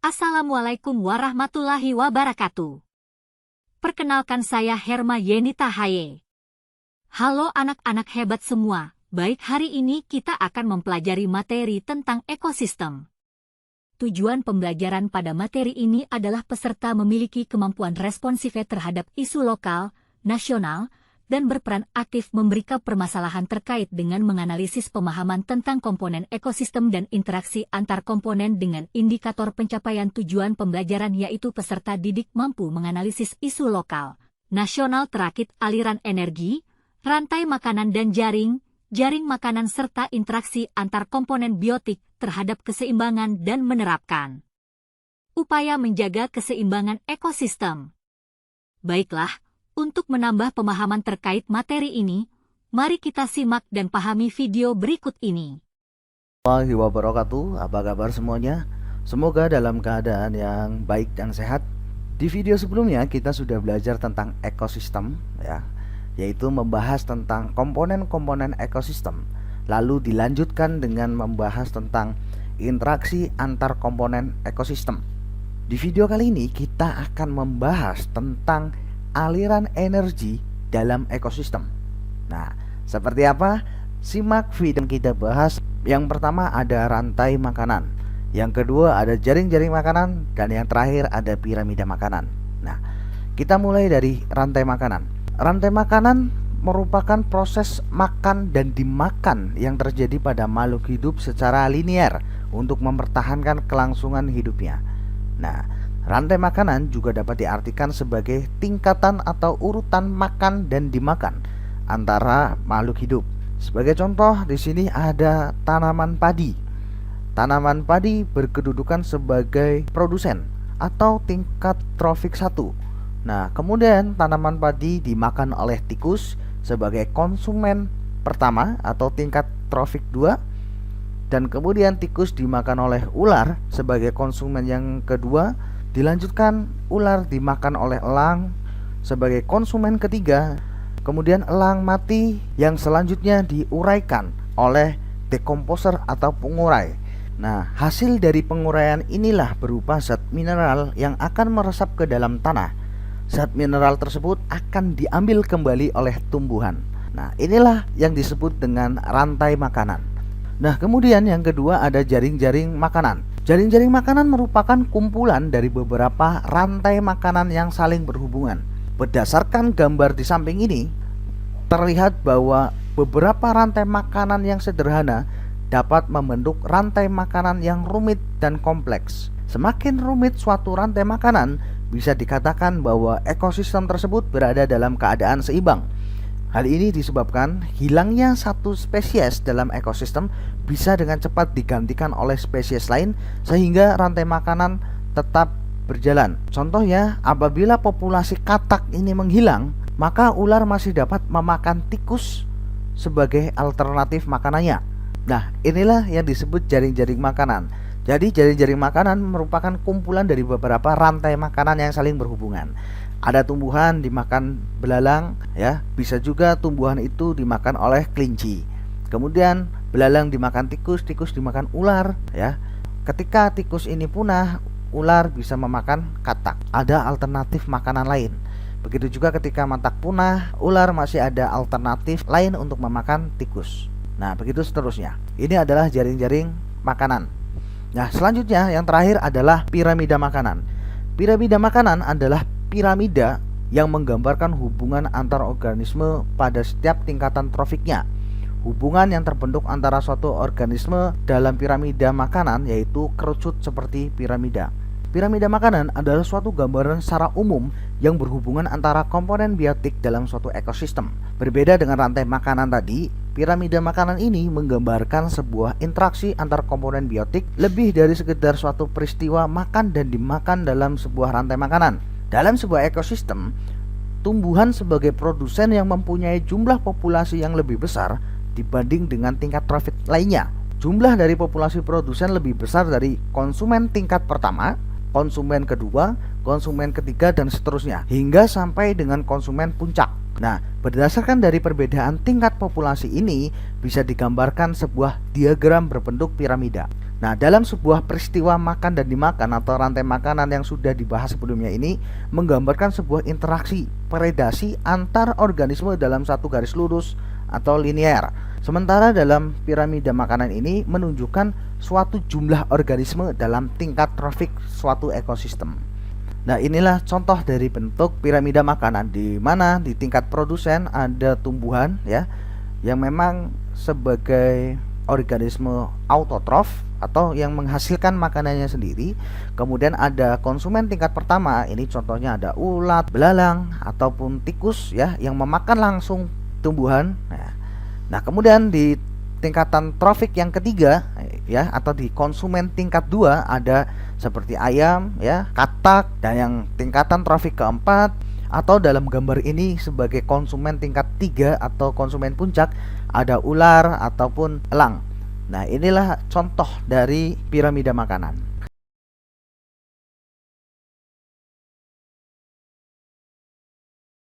Assalamualaikum warahmatullahi wabarakatuh. Perkenalkan saya Herma Yenita Haye. Halo anak-anak hebat semua, baik hari ini kita akan mempelajari materi tentang ekosistem. Tujuan pembelajaran pada materi ini adalah peserta memiliki kemampuan responsif terhadap isu lokal, nasional, dan berperan aktif memberikan permasalahan terkait dengan menganalisis pemahaman tentang komponen ekosistem dan interaksi antar komponen dengan indikator pencapaian tujuan pembelajaran yaitu peserta didik mampu menganalisis isu lokal, nasional terakit aliran energi, rantai makanan dan jaring makanan serta interaksi antar komponen biotik terhadap keseimbangan dan menerapkan upaya menjaga keseimbangan ekosistem. Baiklah, untuk menambah pemahaman terkait materi ini, mari kita simak dan pahami video berikut ini. Warahmatullahi wabarakatuh, apa kabar semuanya? Semoga dalam keadaan yang baik dan sehat. Di video sebelumnya kita sudah belajar tentang ekosistem, yaitu membahas tentang komponen-komponen ekosistem. Lalu dilanjutkan dengan membahas tentang interaksi antar komponen ekosistem. Di video kali ini kita akan membahas tentang aliran energi dalam ekosistem. Nah, seperti apa? Simak video yang kita bahas. Yang pertama ada rantai makanan, yang kedua ada jaring-jaring makanan, dan yang terakhir ada piramida makanan. Nah, kita mulai dari rantai makanan. Rantai makanan merupakan proses makan dan dimakan yang terjadi pada makhluk hidup secara linear untuk mempertahankan kelangsungan hidupnya. Nah, rantai makanan juga dapat diartikan sebagai tingkatan atau urutan makan dan dimakan antara makhluk hidup. Sebagai contoh, di sini ada tanaman padi. Tanaman padi berkedudukan sebagai produsen atau tingkat trofik 1. Nah, kemudian tanaman padi dimakan oleh tikus sebagai konsumen pertama atau tingkat trofik 2. Dan kemudian tikus dimakan oleh ular sebagai konsumen yang kedua. Dilanjutkan ular dimakan oleh elang sebagai konsumen ketiga. Kemudian elang mati yang selanjutnya diuraikan oleh dekomposer atau pengurai. Nah, hasil dari penguraian inilah berupa zat mineral yang akan meresap ke dalam tanah. Zat mineral tersebut akan diambil kembali oleh tumbuhan. Nah, inilah yang disebut dengan rantai makanan. Nah, kemudian yang kedua ada jaring-jaring makanan. Jaring-jaring makanan merupakan kumpulan dari beberapa rantai makanan yang saling berhubungan. Berdasarkan gambar di samping ini, terlihat bahwa beberapa rantai makanan yang sederhana dapat membentuk rantai makanan yang rumit dan kompleks. Semakin rumit suatu rantai makanan, bisa dikatakan bahwa ekosistem tersebut berada dalam keadaan seimbang. Hal ini disebabkan hilangnya satu spesies dalam ekosistem bisa dengan cepat digantikan oleh spesies lain sehingga rantai makanan tetap berjalan. Contohnya, apabila populasi katak ini menghilang, maka ular masih dapat memakan tikus sebagai alternatif makanannya. Nah, inilah yang disebut jaring-jaring makanan. Jadi jaring-jaring makanan merupakan kumpulan dari beberapa rantai makanan yang saling berhubungan. Ada tumbuhan dimakan belalang, bisa juga tumbuhan itu dimakan oleh kelinci. Kemudian belalang dimakan tikus, tikus dimakan ular, Ketika tikus ini punah, ular bisa memakan katak. Ada alternatif makanan lain. Begitu juga ketika katak punah, ular masih ada alternatif lain untuk memakan tikus. Nah, begitu seterusnya. Ini adalah jaring-jaring makanan. Nah, selanjutnya yang terakhir adalah piramida makanan. Piramida makanan adalah piramida yang menggambarkan hubungan antar organisme pada setiap tingkatan trofiknya. Hubungan yang terbentuk antara suatu organisme dalam piramida makanan yaitu kerucut seperti piramida. Piramida makanan adalah suatu gambaran secara umum yang berhubungan antara komponen biotik dalam suatu ekosistem. Berbeda dengan rantai makanan tadi, piramida makanan ini menggambarkan sebuah interaksi antar komponen biotik lebih dari sekedar suatu peristiwa makan dan dimakan dalam sebuah rantai makanan. Dalam sebuah ekosistem, tumbuhan sebagai produsen yang mempunyai jumlah populasi yang lebih besar dibanding dengan tingkat trofik lainnya. Jumlah dari populasi produsen lebih besar dari konsumen tingkat pertama, konsumen kedua, konsumen ketiga, dan seterusnya, hingga sampai dengan konsumen puncak. Nah, berdasarkan dari perbedaan tingkat populasi ini, bisa digambarkan sebuah diagram berbentuk piramida. Nah, dalam sebuah peristiwa makan dan dimakan atau rantai makanan yang sudah dibahas sebelumnya ini menggambarkan sebuah interaksi predasi antar organisme dalam satu garis lurus atau linear. Sementara dalam piramida makanan ini menunjukkan suatu jumlah organisme dalam tingkat trofik suatu ekosistem. Nah, inilah contoh dari bentuk piramida makanan di mana di tingkat produsen ada tumbuhan ya yang memang sebagai organisme autotrof atau yang menghasilkan makanannya sendiri. Kemudian ada konsumen tingkat pertama, ini contohnya ada ulat, belalang ataupun tikus ya yang memakan langsung tumbuhan. Nah, kemudian di tingkatan trofik yang ketiga ya atau di konsumen tingkat 2 ada seperti ayam ya, katak, dan yang tingkatan trofik keempat atau dalam gambar ini sebagai konsumen tingkat 3 atau konsumen puncak ada ular ataupun elang. Nah, inilah contoh dari piramida makanan.